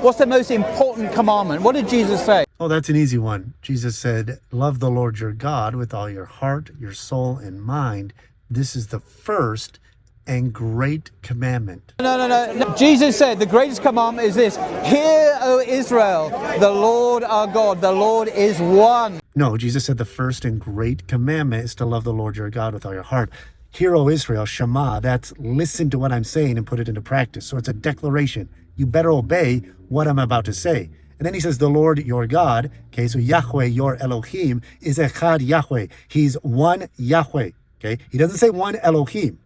What's the most important commandment? What did Jesus say? Oh, that's an easy one. Jesus said, love the Lord your God with all your heart, your soul, and mind. This is the first and great commandment. No. Jesus said the greatest commandment is this: Hear, O Israel, the Lord our God, the Lord is one. No, Jesus said the first and great commandment is to love the Lord your God with all your heart. Hear, O Israel, Shema, that's listen to what I'm saying and put it into practice. So it's a declaration. You better obey what I'm about to say. And then he says, the Lord your God, okay, so Yahweh, your Elohim, is Echad Yahweh. He's one Yahweh, okay? He doesn't say one Elohim.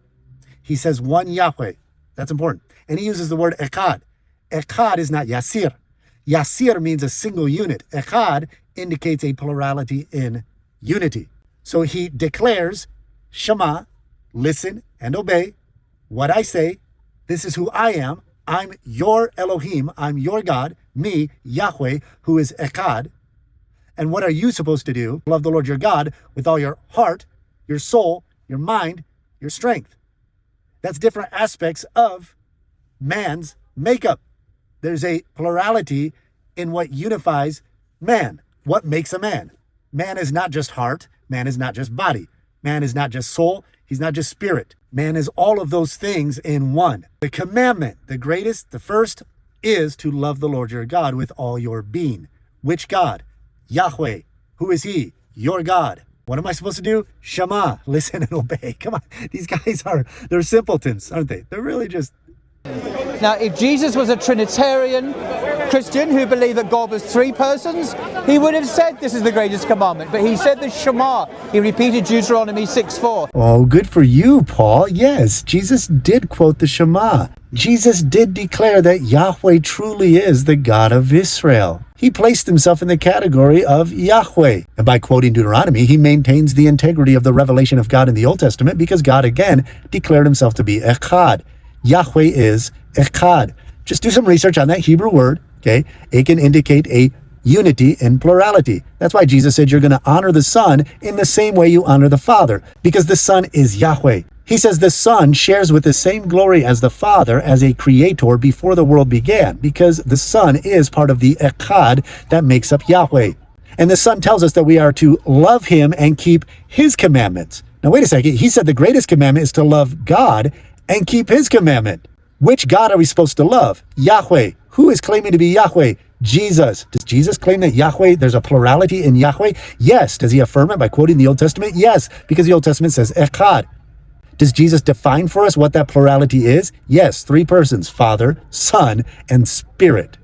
He says one Yahweh. That's important. And he uses the word Echad. Echad is not Yasir. Yasir means a single unit. Echad indicates a plurality in unity. So he declares, Shema, listen and obey what I say. This is who I am. I'm your Elohim. I'm your God. Me, Yahweh, who is Echad. And what are you supposed to do? Love the Lord your God with all your heart, your soul, your mind, your strength. That's different aspects of man's makeup. There's a plurality in what unifies man. What makes a man? Man is not just heart. Man is not just body. Man is not just soul. He's not just spirit. Man is all of those things in one. The commandment, the greatest, the first, is to love the Lord your God with all your being. Which God? Yahweh. Who is he? Your God. What am I supposed to do? Shema, listen and obey. Come on, these guys they're simpletons, aren't they? They're really just... Now, if Jesus was a Trinitarian Christian who believed that God was three persons, he would have said this is the greatest commandment. But he said the Shema. He repeated Deuteronomy 6:4. Oh, good for you, Paul. Yes, Jesus did quote the Shema. Jesus did declare that Yahweh truly is the God of Israel. He placed himself in the category of Yahweh. And by quoting Deuteronomy, he maintains the integrity of the revelation of God in the Old Testament because God again declared himself to be Echad. Yahweh is Echad. Just do some research on that Hebrew word, okay? It can indicate a unity in plurality. That's why Jesus said you're going to honor the Son in the same way you honor the Father, because the Son is Yahweh. He says the Son shares with the same glory as the Father as a creator before the world began, because the Son is part of the Echad that makes up Yahweh. And the Son tells us that we are to love him and keep his commandments. Now, wait a second. He said the greatest commandment is to love God and keep his commandment. Which God are we supposed to love? Yahweh. Who is claiming to be Yahweh? Jesus. Does Jesus claim that Yahweh, there's a plurality in Yahweh? Yes. Does he affirm it by quoting the Old Testament? Yes, because the Old Testament says Echad. Does Jesus define for us what that plurality is? Yes, three persons, Father, Son, and Spirit.